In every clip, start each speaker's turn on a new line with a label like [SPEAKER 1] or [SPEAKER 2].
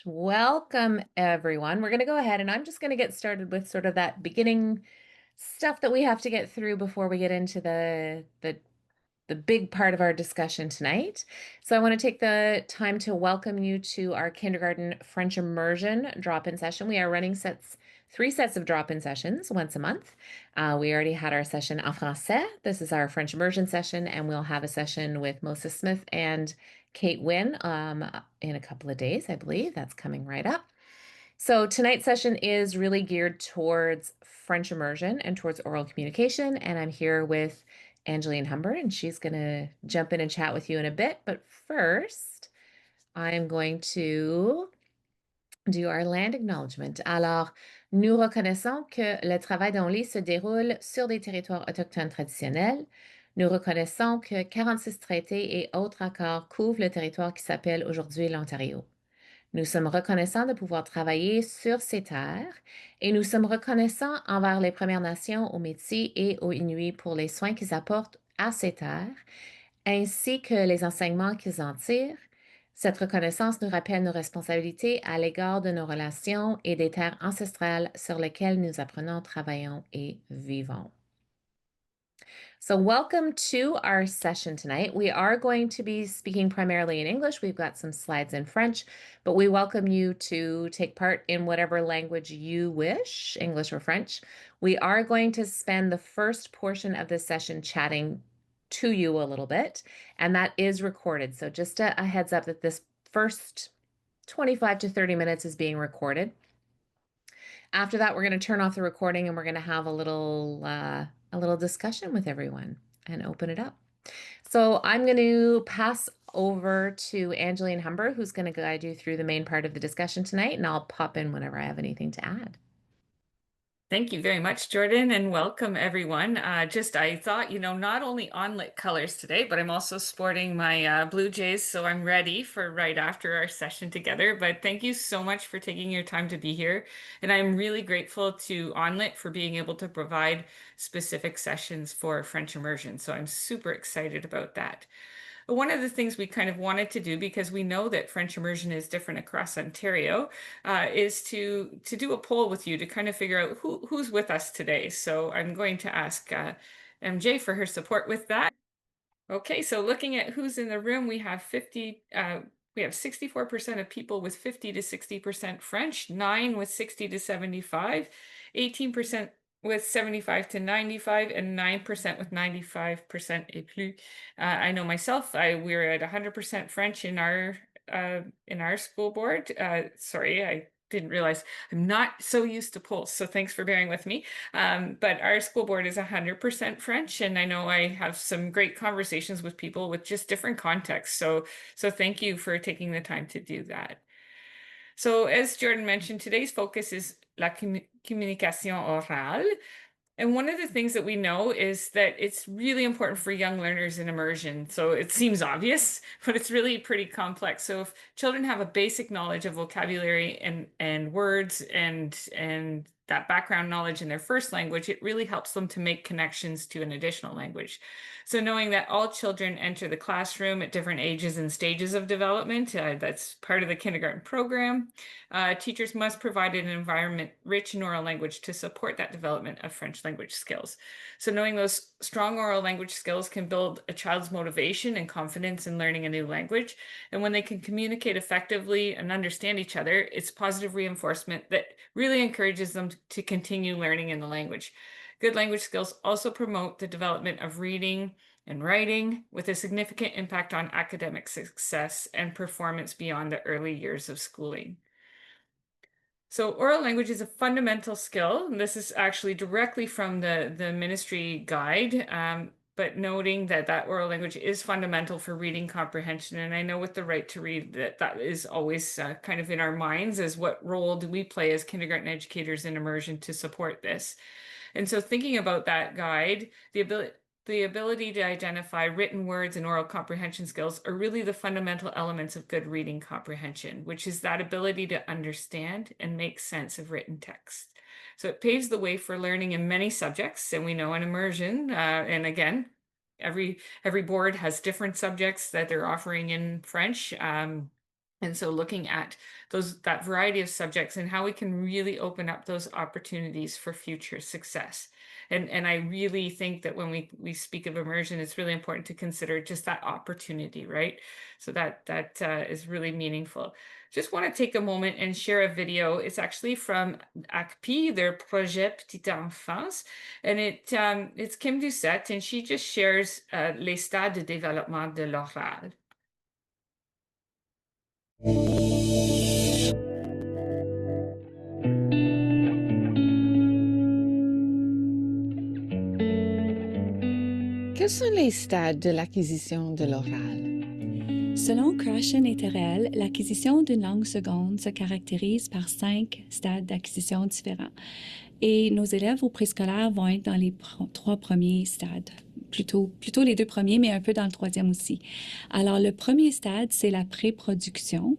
[SPEAKER 1] Welcome, everyone. We're going to go ahead and I'm just going to get started with sort of that beginning stuff that we have to get through before we get into the big part of our discussion tonight. So I want to take the time to welcome you to our kindergarten French immersion drop-in session. We are running three sets of drop-in sessions once a month. We already had our session en français. This is our French immersion session, and we'll have a session with Moses Smith and Kate Wynn in a couple of days, I believe. That's coming right up. So tonight's session is really geared towards French immersion and towards oral communication. And I'm here with Angeline Humbert, and she's going to jump in and chat with you in a bit. But first, I'm going to do our land acknowledgement. Alors, nous reconnaissons que le travail d'ONlit se déroule sur des territoires autochtones traditionnels. Nous reconnaissons que 46 traités et autres accords couvrent le territoire qui s'appelle aujourd'hui l'Ontario. Nous sommes reconnaissants de pouvoir travailler sur ces terres et nous sommes reconnaissants envers les Premières Nations, aux Métis et aux Inuits pour les soins qu'ils apportent à ces terres, ainsi que les enseignements qu'ils en tirent. Cette reconnaissance nous rappelle nos responsabilités à l'égard de nos relations et des terres ancestrales sur lesquelles nous apprenons, travaillons et vivons. So welcome to our session tonight. We are going to be speaking primarily in English. We've got some slides in French, but we welcome you to take part in whatever language you wish, English or French. We are going to spend the first portion of this session chatting to you a little bit, and that is recorded. So just a heads up that this first 25 to 30 minutes is being recorded. After that, we're going to turn off the recording and we're going to have a little discussion with everyone and open it up. So I'm going to pass over to Angeline Humber, who's going to guide you through the main part of the discussion tonight, and I'll pop in whenever I have anything to add.
[SPEAKER 2] Thank you very much, Jordan, and welcome everyone. I thought, not only ONlit colors today, but I'm also sporting my Blue Jays, so I'm ready for right after our session together. But thank you so much for taking your time to be here. And I'm really grateful to ONlit for being able to provide specific sessions for French immersion. So I'm super excited about that. One of the things we kind of wanted to do, because we know that French immersion is different across Ontario, is to do a poll with you to kind of figure out who's with us today. So I'm going to ask MJ for her support with that. Okay, so looking at who's in the room, we have 64% of people with 50 to 60% French, 9 with 60 to 75, 18% with 75 to 95, and 9% with 95% et plus. I know myself, we're at 100% French in our school board. Sorry, I didn't realize I'm not so used to polls, so thanks for bearing with me. But our school board is 100% French, and I know I have some great conversations with people with just different contexts. So thank you for taking the time to do that. So as Jordan mentioned, today's focus is la communication orale. And one of the things that we know is that it's really important for young learners in immersion. So it seems obvious, but it's really pretty complex. So if children have a basic knowledge of vocabulary and words and that background knowledge in their first language, it really helps them to make connections to an additional language. So knowing that all children enter the classroom at different ages and stages of development, that's part of the kindergarten program. Teachers must provide an environment rich in oral language to support that development of French language skills. So knowing those strong oral language skills can build a child's motivation and confidence in learning a new language. And when they can communicate effectively and understand each other, it's positive reinforcement that really encourages them to continue learning in the language. Good language skills also promote the development of reading and writing with a significant impact on academic success and performance beyond the early years of schooling. So oral language is a fundamental skill, and this is actually directly from the ministry guide, but noting that oral language is fundamental for reading comprehension. And I know with the right to read that is always kind of in our minds as what role do we play as kindergarten educators in immersion to support this. And so thinking about that guide, the ability to identify written words and oral comprehension skills are really the fundamental elements of good reading comprehension, which is that ability to understand and make sense of written text. So it paves the way for learning in many subjects, and we know in immersion, and again, every board has different subjects that they're offering in French. And so looking at that variety of subjects and how we can really open up those opportunities for future success. And I really think that when we speak of immersion, it's really important to consider just that opportunity, right? So that is really meaningful. Just want to take a moment and share a video. It's actually from ACPI, their Projet Petite Enfance, and it's Kim Doucette, and she just shares les stades de développement de l'oral.
[SPEAKER 3] Quels sont les stades de l'acquisition de l'oral?
[SPEAKER 4] Selon Krashen et Terrell, l'acquisition d'une langue seconde se caractérise par 5 stades d'acquisition différents. Et nos élèves au préscolaire vont être dans les 3 premiers stades. Plutôt les 2 premiers, mais un peu dans le 3e aussi. Alors, le premier stade, c'est la pré-production.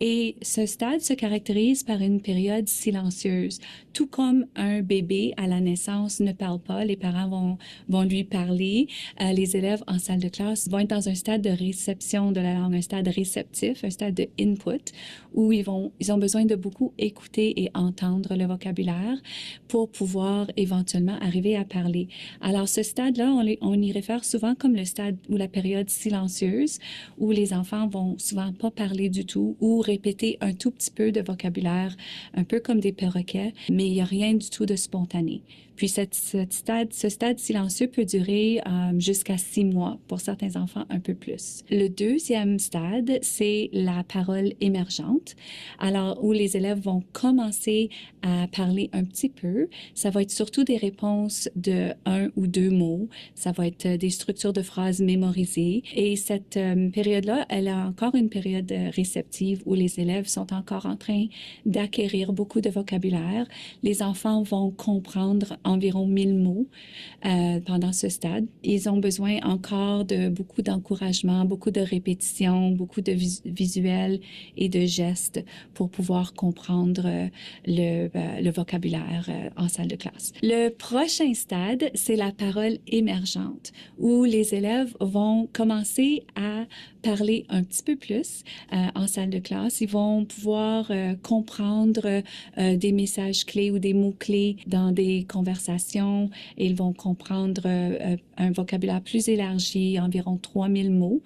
[SPEAKER 4] Et ce stade se caractérise par une période silencieuse. Tout comme un bébé à la naissance ne parle pas, les parents vont lui parler. Les élèves en salle de classe vont être dans un stade de réception de la langue, un stade réceptif, un stade de input, où ils ont besoin de beaucoup écouter et entendre le vocabulaire pour pouvoir éventuellement arriver à parler. Alors, ce stade-là, on y réfère souvent comme le stade ou la période silencieuse, où les enfants vont souvent pas parler du tout ou répéter un tout petit peu de vocabulaire, un peu comme des perroquets, mais il n'y a rien du tout de spontané. Puis ce stade silencieux peut durer jusqu'à 6 mois, pour certains enfants un peu plus. Le deuxième stade, c'est la parole émergente, alors où les élèves vont commencer à parler un petit peu. Ça va être surtout des réponses de 1 ou 2 mots. Ça va être des structures de phrases mémorisées. Et cette période-là, elle a encore une période réceptive où les élèves sont encore en train d'acquérir beaucoup de vocabulaire. Les enfants vont comprendre environ 1000 mots pendant ce stade. Ils ont besoin encore de beaucoup d'encouragement, beaucoup de répétitions, beaucoup de visuels et de gestes pour pouvoir comprendre le vocabulaire en salle de classe. Le prochain stade, c'est la parole émergente, où les élèves vont commencer à parler un petit peu plus en salle de classe. Ils vont pouvoir comprendre des messages clés ou des mots clés dans des conversations. Et ils vont comprendre un vocabulaire plus élargi, environ 3000 mots.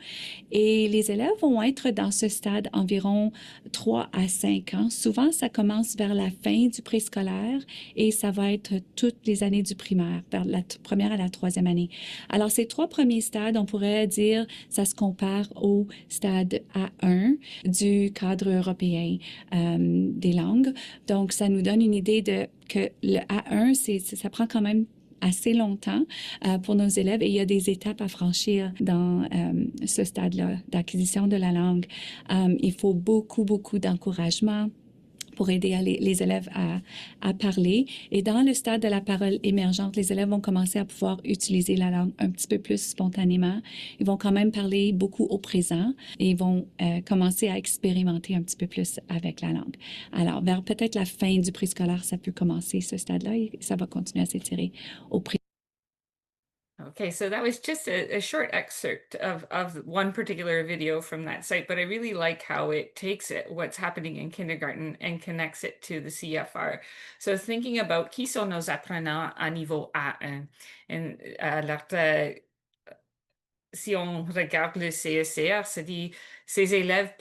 [SPEAKER 4] Et les élèves vont être dans ce stade environ 3 à 5 ans. Souvent, ça commence vers la fin du préscolaire et ça va être toutes les années du primaire, vers la première à la 3e année. Alors, ces 3 premiers stades, on pourrait dire, ça se compare au stade A1 du cadre européen des langues. Donc, ça nous donne une idée que le A1, ça prend quand même assez longtemps pour nos élèves et il y a des étapes à franchir dans ce stade-là d'acquisition de la langue. Il faut beaucoup d'encouragement pour aider les élèves à parler. Et dans le stade de la parole émergente, les élèves vont commencer à pouvoir utiliser la langue un petit peu plus spontanément. Ils vont quand même parler beaucoup au présent et ils vont commencer à expérimenter un petit peu plus avec la langue. Alors, vers peut-être la fin du préscolaire, ça peut commencer ce stade-là et ça va continuer à s'étirer au présent.
[SPEAKER 2] Okay, so that was just a short excerpt of one particular video from that site, but I really like how it takes what's happening in kindergarten and connects it to the CFR. So thinking about qui sont nos apprenants à niveau A1. And alors, si on regarde le CECR, ça dit ces élèves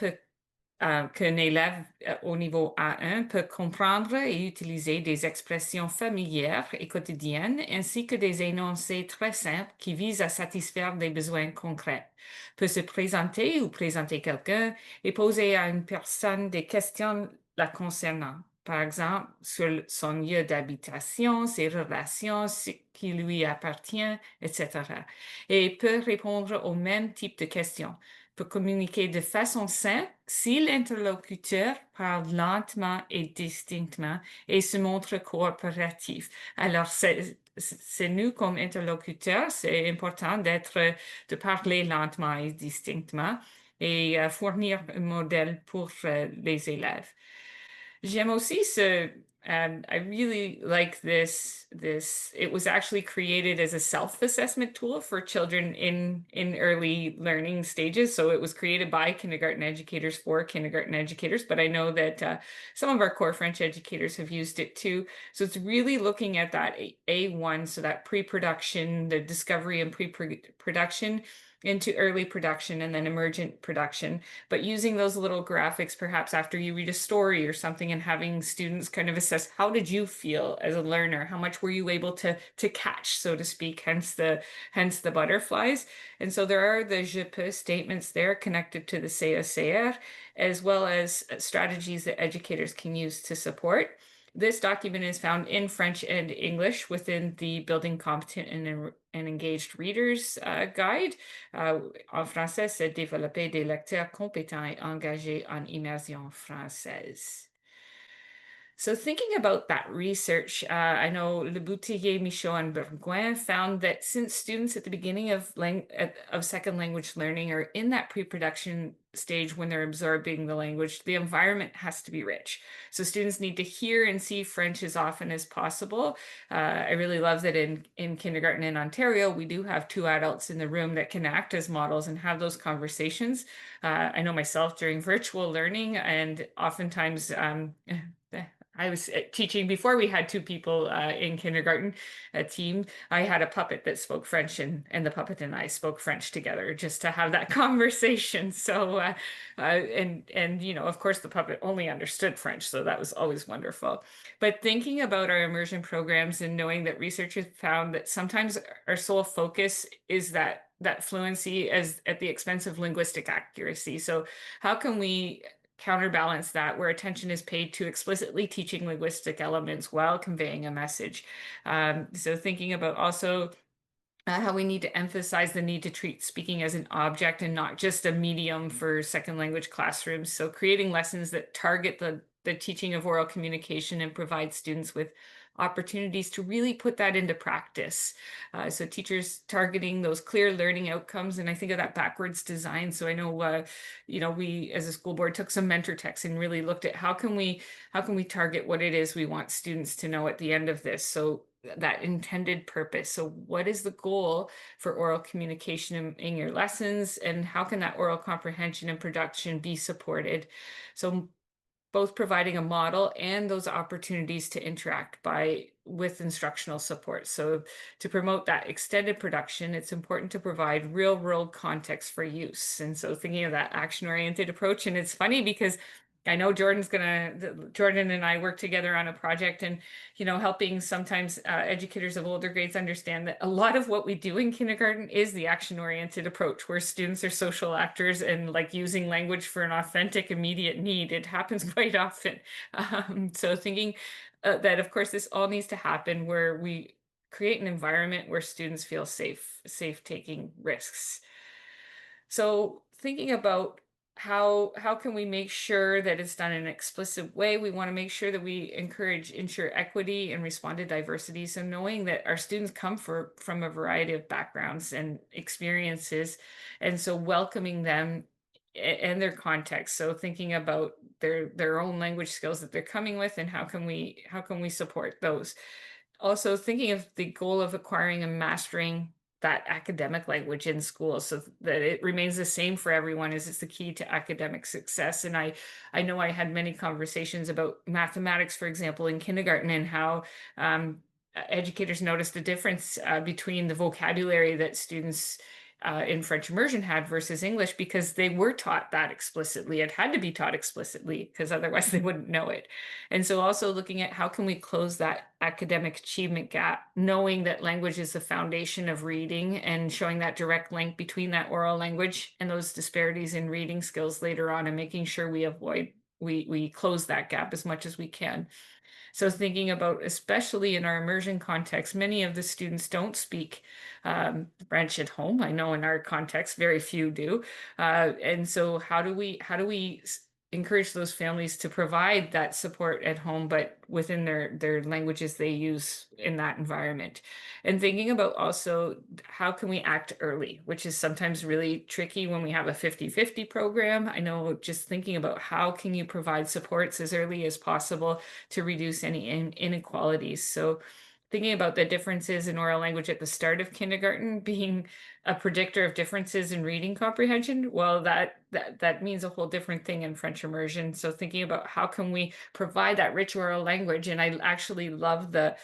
[SPEAKER 2] qu'un élève au niveau A1 peut comprendre et utiliser des expressions familières et quotidiennes, ainsi que des énoncés très simples qui visent à satisfaire des besoins concrets, peut se présenter ou présenter quelqu'un et poser à une personne des questions la concernant. Par exemple, sur son lieu d'habitation, ses relations, ce qui lui appartient, etc. Et peut répondre au même type de questions, peut communiquer de façon simple si l'interlocuteur parle lentement et distinctement et se montre coopératif. Alors, c'est nous comme interlocuteurs, c'est important de parler lentement et distinctement et fournir un modèle pour les élèves. J'aime aussi And I really like this. It was actually created as a self-assessment tool for children in early learning stages. So it was created by kindergarten educators for kindergarten educators. But I know that some of our core French educators have used it too. So it's really looking at that A1, so that pre-production, the discovery and pre-production into early production and then emergent production, but using those little graphics perhaps after you read a story or something and having students kind of assess, how did you feel as a learner? How much were you able to catch, so to speak, hence the butterflies. And so there are the je peux statements there connected to the CSCR, as well as strategies that educators can use to support. This document is found in French and English within the Building Competent and Engaged Readers Guide. En français, c'est développer des lecteurs compétents et engagés en immersion française. So thinking about that research, I know Le Boutillier, Michaud, and Bourgoin found that since students at the beginning of second language learning are in that pre-production stage when they're absorbing the language, the environment has to be rich. So students need to hear and see French as often as possible. I really love that in kindergarten in Ontario, we do have 2 adults in the room that can act as models and have those conversations. I know myself during virtual learning, and oftentimes I was teaching before we had 2 people in kindergarten, a team. I had a puppet that spoke French, and the puppet and I spoke French together just to have that conversation. So, and of course, the puppet only understood French, so that was always wonderful. But thinking about our immersion programs and knowing that researchers found that sometimes our sole focus is that fluency as at the expense of linguistic accuracy. So, how can we counterbalance that where attention is paid to explicitly teaching linguistic elements while conveying a message? So thinking about also how we need to emphasize the need to treat speaking as an object and not just a medium for second language classrooms. So creating lessons that target the teaching of oral communication and provide students with opportunities to really put that into practice. So teachers targeting those clear learning outcomes. And I think of that backwards design. So I know, we as a school board took some mentor texts and really looked at how can we target what it is we want students to know at the end of this. So that intended purpose. So what is the goal for oral communication in your lessons, and how can that oral comprehension and production be supported? So both providing a model and those opportunities to interact with instructional support. So to promote that extended production, it's important to provide real world context for use. And so thinking of that action-oriented approach, and it's funny because I know Jordan and I work together on a project, and helping sometimes educators of older grades understand that a lot of what we do in kindergarten is the action-oriented approach, where students are social actors and like using language for an authentic, immediate need. It happens quite often. So thinking that, of course, this all needs to happen where we create an environment where students feel safe taking risks. So thinking about how can we make sure that it's done in an explicit way? We want to make sure that we ensure equity and respond to diversity. So knowing that our students come from a variety of backgrounds and experiences, and so welcoming them and their context. So thinking about their own language skills that they're coming with, and how can we support those? Also thinking of the goal of acquiring and mastering that academic language in school so that it remains the same for everyone, is it's the key to academic success. And I know I had many conversations about mathematics, for example, in kindergarten, and how educators noticed a difference between the vocabulary that students in French immersion had versus English, because they were taught that explicitly. It had to be taught explicitly because otherwise they wouldn't know it. And so also looking at how can we close that academic achievement gap, knowing that language is the foundation of reading, and showing that direct link between that oral language and those disparities in reading skills later on, and making sure we close that gap as much as we can. So thinking about, especially in our immersion context, many of the students don't speak French at home. I know in our context, very few do. And so how do we encourage those families to provide that support at home, but within their languages they use in that environment. And thinking about also how can we act early, which is sometimes really tricky when we have a 50-50 program. I know just thinking about how can you provide supports as early as possible to reduce any inequalities. So thinking about the differences in oral language at the start of kindergarten being a predictor of differences in reading comprehension, well, that means a whole different thing in French immersion. So thinking about how can we provide that rich oral language, and I actually love the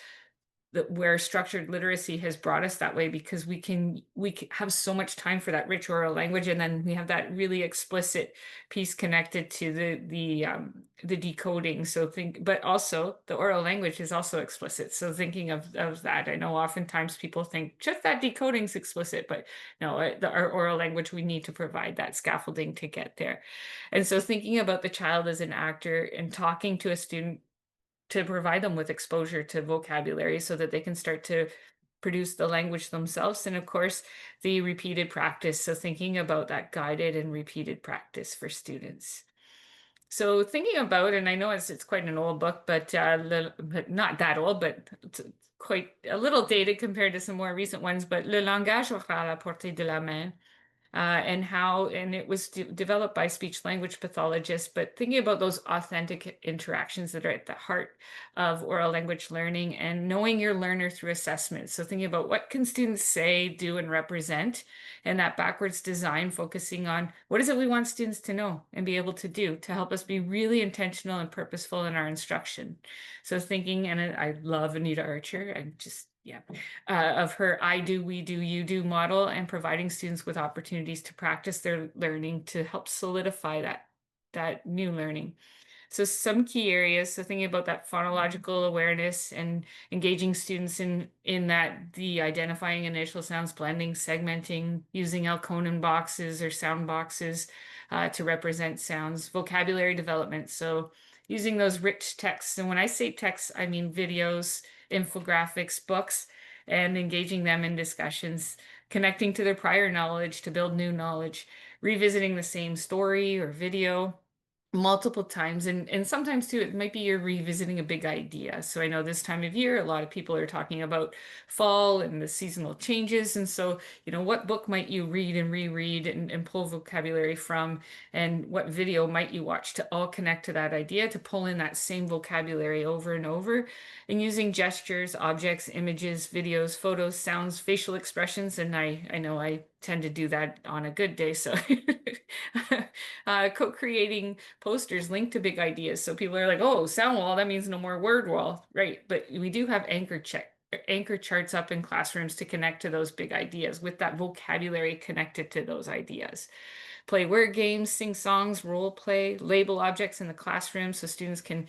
[SPEAKER 2] where structured literacy has brought us that way, because we can have so much time for that rich oral language, and then we have that really explicit piece connected to the decoding. So but also the oral language is also explicit. So thinking of that, I know oftentimes people think just that decoding's explicit, but no, our oral language, we need to provide that scaffolding to get there. And so thinking about the child as an actor and talking to a student to provide them with exposure to vocabulary so that they can start to produce the language themselves. And of course, the repeated practice. So thinking about that guided and repeated practice for students. So thinking about, and I know it's quite an old book, but not that old, but it's quite a little dated compared to some more recent ones, but Le langage oral à portée de la main. And it was developed by speech language pathologists, but thinking about those authentic interactions that are at the heart of oral language learning and knowing your learner through assessment. So thinking about what can students say, do, and represent, and that backwards design focusing on what is it we want students to know and be able to do to help us be really intentional and purposeful in our instruction. So thinking, and I love Anita Archer, I'm just of her I do, we do, you do model, and providing students with opportunities to practice their learning to help solidify that new learning. So some key areas, so thinking about that phonological awareness and engaging students in that, the identifying initial sounds, blending, segmenting, using Elkonin boxes or sound boxes to represent sounds, vocabulary development. So using those rich texts. And when I say texts, I mean videos, infographics, books, and engaging them in discussions, connecting to their prior knowledge to build new knowledge, revisiting the same story or video multiple times. And sometimes too, it might be you're revisiting a big idea. So I know this time of year, a lot of people are talking about fall and the seasonal changes. And so, what book might you read and reread and pull vocabulary from? And what video might you watch to all connect to that idea, to pull in that same vocabulary over and over? And using gestures, objects, images, videos, photos, sounds, facial expressions. And I know I tend to do that on a good day. So co-creating posters linked to big ideas. So people are like, oh, sound wall, that means no more word wall. Right. But we do have anchor charts up in classrooms to connect to those big ideas with that vocabulary connected to those ideas. Play word games, sing songs, role play, label objects in the classroom so students can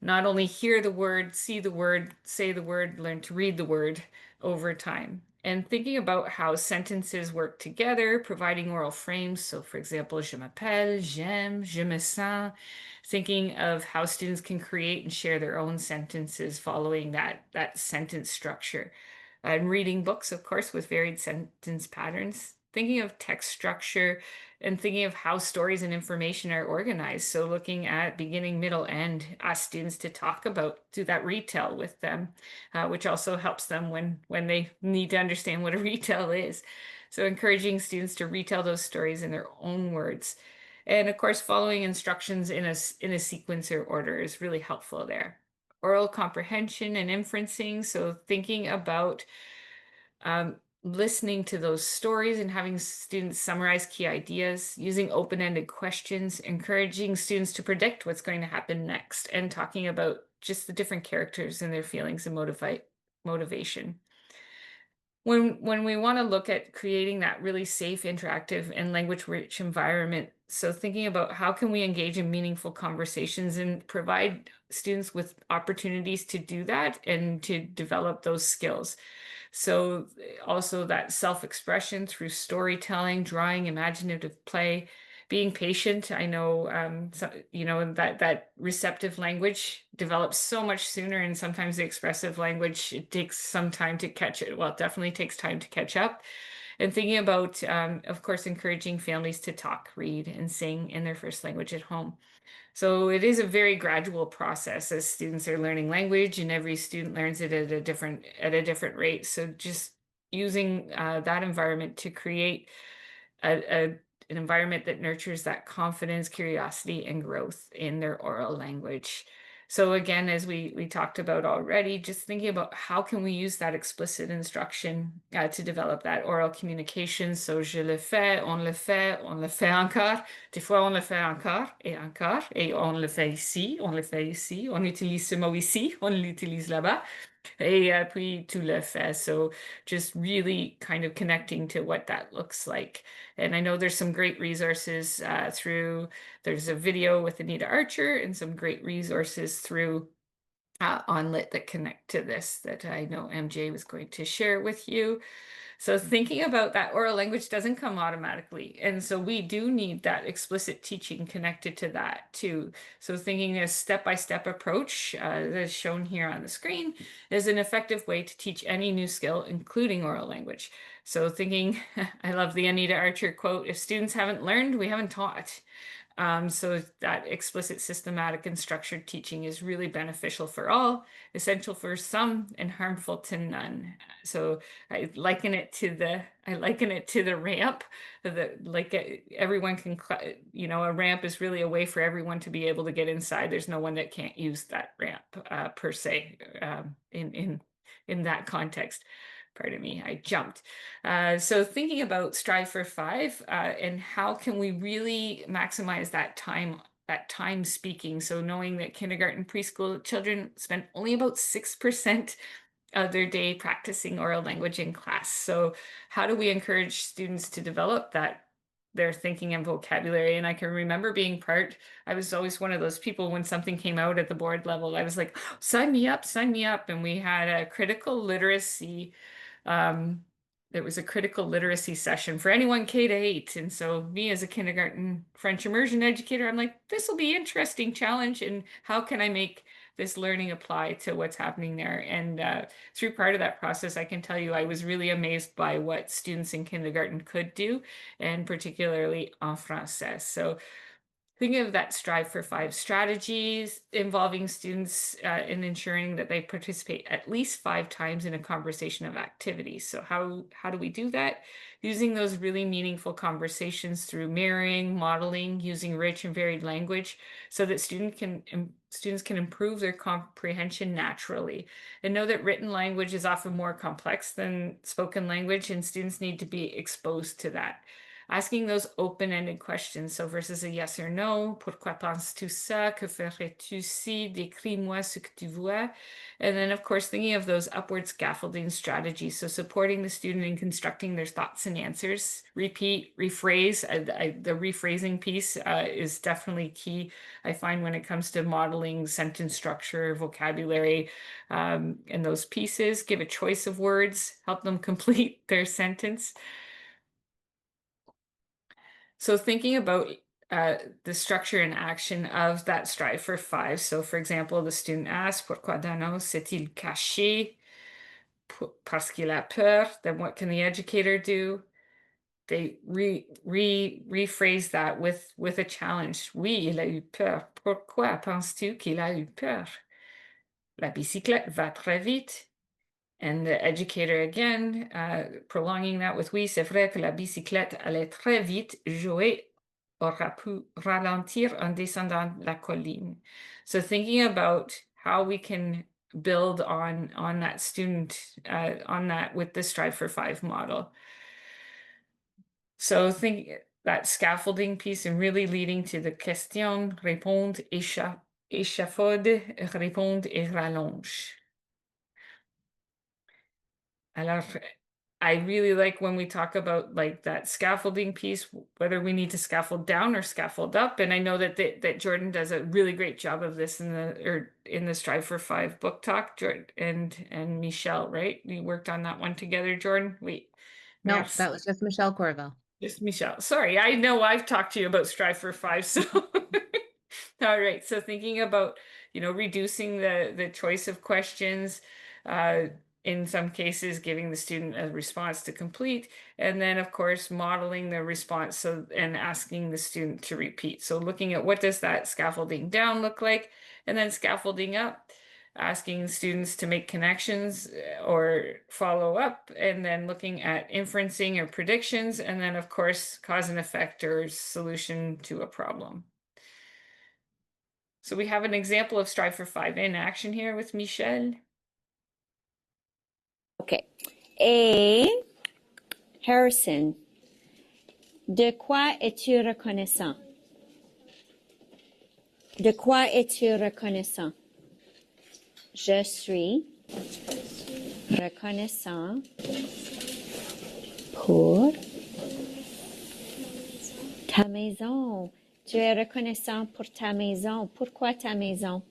[SPEAKER 2] not only hear the word, see the word, say the word, learn to read the word over time. And thinking about how sentences work together, providing oral frames. So for example, je m'appelle, j'aime, je me sens. Thinking of how students can create and share their own sentences following that sentence structure. And reading books, of course, with varied sentence patterns. Thinking of text structure and thinking of how stories and information are organized. So looking at beginning, middle, end, ask students to talk about, do that retell with them, which also helps them when they need to understand what a retell is. So encouraging students to retell those stories in their own words. And of course, following instructions in a sequence or order is really helpful there. Oral comprehension and inferencing. So thinking about listening to those stories and having students summarize key ideas, using open-ended questions, encouraging students to predict what's going to happen next, and talking about just the different characters and their feelings and motivation. When we want to look at creating that really safe, interactive, and language-rich environment, so thinking about how can we engage in meaningful conversations and provide students with opportunities to do that and to develop those skills. So also that self-expression through storytelling, drawing, imaginative play, being patient. I know, that receptive language develops so much sooner, and sometimes the expressive language, it takes some time to catch it. Well, it definitely takes time to catch up. And thinking about, of course, encouraging families to talk, read, and sing in their first language at home. So it is a very gradual process as students are learning language, and every student learns it at a different rate. So just using that environment to create an environment that nurtures that confidence, curiosity, and growth in their oral language. So again, as we talked about already, just thinking about how can we use that explicit instruction to develop that oral communication. So je le fais, on le fait encore. Des fois, on le fait encore, et on le fait ici, on le fait ici, on utilise ce mot ici, on l'utilise là-bas. Et puis tu le fais. So just really kind of connecting to what that looks like. And I know there's some great resources there's a video with Anita Archer and some great resources through ONlit that connect to this that I know MJ was going to share with you. So thinking about that oral language doesn't come automatically. And so we do need that explicit teaching connected to that too. So thinking a step-by-step approach, as shown here on the screen, is an effective way to teach any new skill, including oral language. So thinking, I love the Anita Archer quote, if students haven't learned, we haven't taught. So that explicit, systematic, and structured teaching is really beneficial for all, essential for some, and harmful to none. So I liken it to the ramp. Everyone can, a ramp is really a way for everyone to be able to get inside. There's no one that can't use that ramp per se in that context. Pardon me, I jumped. So thinking about Strive for Five and how can we really maximize that time speaking. So knowing that kindergarten preschool children spend only about 6% of their day practicing oral language in class. So how do we encourage students to develop their thinking and vocabulary? And I can remember being I was always one of those people when something came out at the board level, I was like, sign me up, sign me up. And we had a critical literacy there was a critical literacy session for anyone K-8. And so me as a kindergarten French immersion educator, I'm like, this will be interesting challenge. And how can I make this learning apply to what's happening there? And through part of that process, I can tell you, I was really amazed by what students in kindergarten could do, and particularly en français. So thinking of that Strive for Five strategies involving students in ensuring that they participate at least 5 times in a conversation of activities. So how do we do that? Using those really meaningful conversations through mirroring, modeling, using rich and varied language so that students can improve their comprehension naturally. And know that written language is often more complex than spoken language, and students need to be exposed to that. Asking those open-ended questions. So versus a yes or no, pourquoi penses-tu ça? Que ferais-tu si? Décris-moi ce que tu vois. And then, of course, thinking of those upward scaffolding strategies. So supporting the student in constructing their thoughts and answers. Repeat, rephrase. The rephrasing piece is definitely key, I find, when it comes to modeling sentence structure, vocabulary, and those pieces. Give a choice of words. Help them complete their sentence. So thinking about the structure and action of that Strive for Five. So for example, the student asks, pourquoi Dano s'est-il caché? Parce qu'il a peur. Then what can the educator do? They rephrase that with a challenge. Oui, il a eu peur. Pourquoi penses-tu qu'il a eu peur? La bicyclette va très vite. And the educator again, prolonging that with oui, c'est vrai que la bicyclette allait très vite. Joey aura pu ralentir en descendant la colline. So thinking about how we can build on that student, on that with the Strive for Five model. So think that scaffolding piece and really leading to the question, répondre, échafaude, répondre et rallonge. Alors, I really like when we talk about like that scaffolding piece, whether we need to scaffold down or scaffold up. And I know that Jordan does a really great job of this in the Strive for Five book talk. Jordan and Michelle, right? We worked on that one together, Jordan.
[SPEAKER 1] No,
[SPEAKER 2] Yes.
[SPEAKER 1] that was just Michelle Corville.
[SPEAKER 2] Just Michelle. Sorry, I know I've talked to you about Strive for Five, so all right. So thinking about, reducing the choice of questions, in some cases, giving the student a response to complete, and then of course modeling the response and asking the student to repeat. So looking at what does that scaffolding down look like, and then scaffolding up, asking students to make connections or follow up, and then looking at inferencing or predictions, and then of course cause and effect or solution to a problem. So we have an example of Strive for 5 in action here with Michelle.
[SPEAKER 5] Okay. A. Harrison, de quoi es-tu reconnaissant? De quoi es-tu reconnaissant? Je suis reconnaissant pour ta maison. Tu es reconnaissant pour ta maison. Pourquoi ta maison?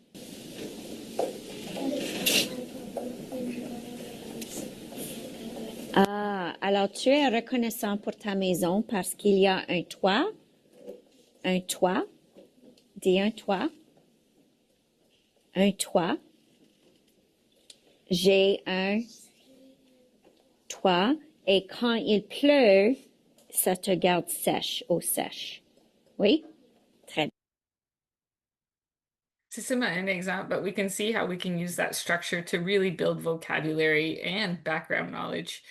[SPEAKER 5] Ah, alors tu es reconnaissant pour ta maison parce qu'il y a un toit. Un toit. Dis un toit. Un toit. J'ai un toit et quand il pleut, ça te garde sèche, au sèche. Oui? Très bien.
[SPEAKER 2] It's a similar example, but we can see how we can use that structure to really build vocabulary and background knowledge.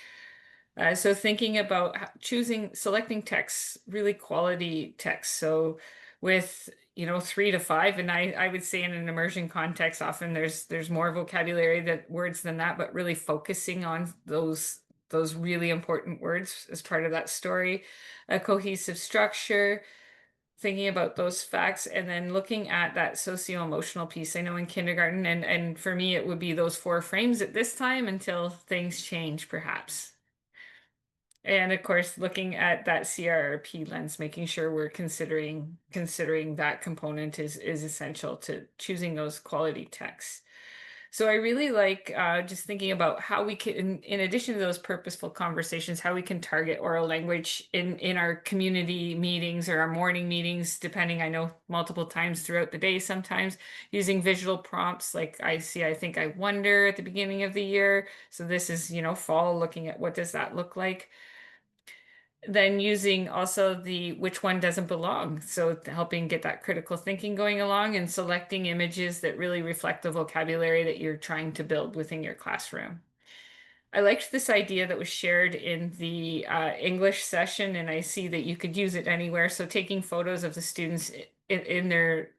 [SPEAKER 2] So thinking about selecting texts, really quality texts. So with 3 to 5, and I would say in an immersion context, often there's more vocabulary words than that, but really focusing on those really important words as part of that story, a cohesive structure, thinking about those facts, and then looking at that socio-emotional piece. I know in kindergarten, and for me, it would be those 4 frames at this time until things change, perhaps. And of course, looking at that CRRP lens, making sure we're considering that component is essential to choosing those quality texts. So I really like just thinking about how we can, in addition to those purposeful conversations, how we can target oral language in our community meetings or our morning meetings, depending, I know, multiple times throughout the day, sometimes using visual prompts like I think, I wonder at the beginning of the year. So this is, fall, looking at what does that look like. Then using also the which one doesn't belong. So helping get that critical thinking going along and selecting images that really reflect the vocabulary that you're trying to build within your classroom. I liked this idea that was shared in the English session, and I see that you could use it anywhere. So taking photos of the students in their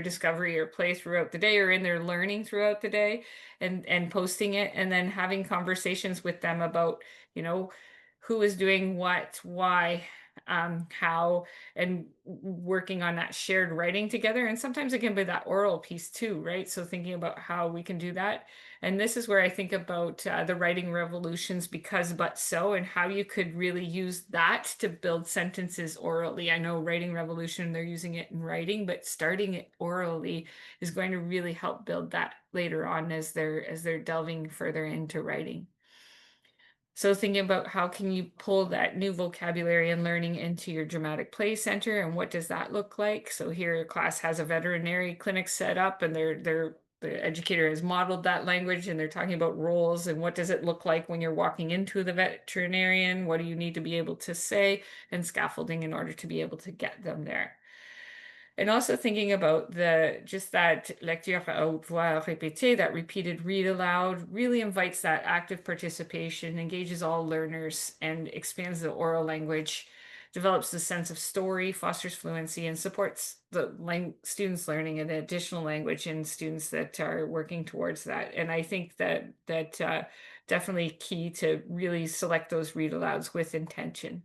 [SPEAKER 2] discovery or play throughout the day or in their learning throughout the day and posting it, and then having conversations with them about, who is doing what, why, how, and working on that shared writing together. And sometimes it can be that oral piece too, right? So thinking about how we can do that. And this is where I think about the writing revolutions, because, but, so, and how you could really use that to build sentences orally. I know writing revolution, they're using it in writing, but starting it orally is going to really help build that later on as they're delving further into writing. So thinking about how can you pull that new vocabulary and learning into your dramatic play center, and what does that look like? So here your class has a veterinary clinic set up, and the educator has modeled that language, and they're talking about roles and what does it look like when you're walking into the veterinarian? What do you need to be able to say, and scaffolding in order to be able to get them there. And also thinking about just that lecture à haute voix répétée, that repeated read aloud, really invites that active participation, engages all learners, and expands the oral language, develops the sense of story, fosters fluency, and supports the students learning an additional language in students that are working towards that. And I think that definitely key to really select those read alouds with intention.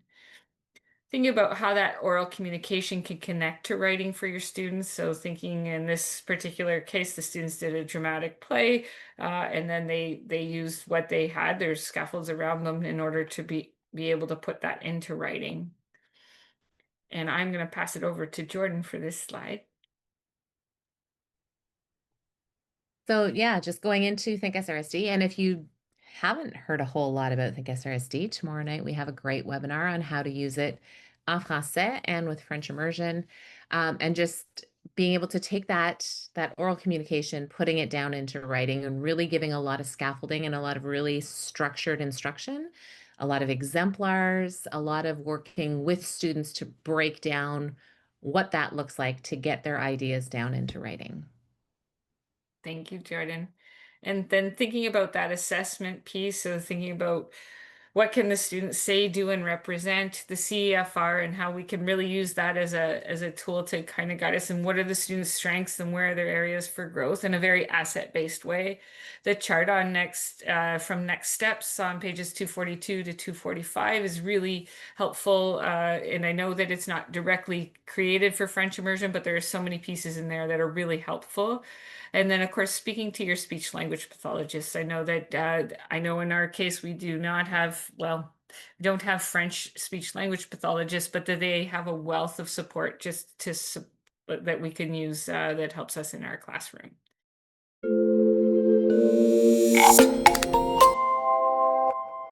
[SPEAKER 2] Thinking about how that oral communication can connect to writing for your students. So thinking in this particular case, the students did a dramatic play, and then they used what they had, their scaffolds around them, in order to be able to put that into writing. And I'm going to pass it over to Jordan for this slide.
[SPEAKER 1] So yeah, just going into Think SRSD. And if you haven't heard a whole lot about Think SRSD, tomorrow night we have a great webinar on how to use it en français and with French immersion. And just being able to take that oral communication, putting it down into writing, and really giving a lot of scaffolding and a lot of really structured instruction, a lot of exemplars, a lot of working with students to break down what that looks like to get their ideas down into writing.
[SPEAKER 2] Thank you, Jordan. And then thinking about that assessment piece, so thinking about what can the students say, do, and represent, the CEFR, and how we can really use that as a tool to kind of guide us, and what are the students' strengths and where are their areas for growth in a very asset-based way. The chart on from next steps on pages 242 to 245 is really helpful. And I know that it's not directly created for French immersion, but there are so many pieces in there that are really helpful. And then, of course, speaking to your speech language pathologists, I know that I know in our case we do not have, well, we don't have French speech language pathologists, but that they have a wealth of support just that we can use that helps us in our classroom.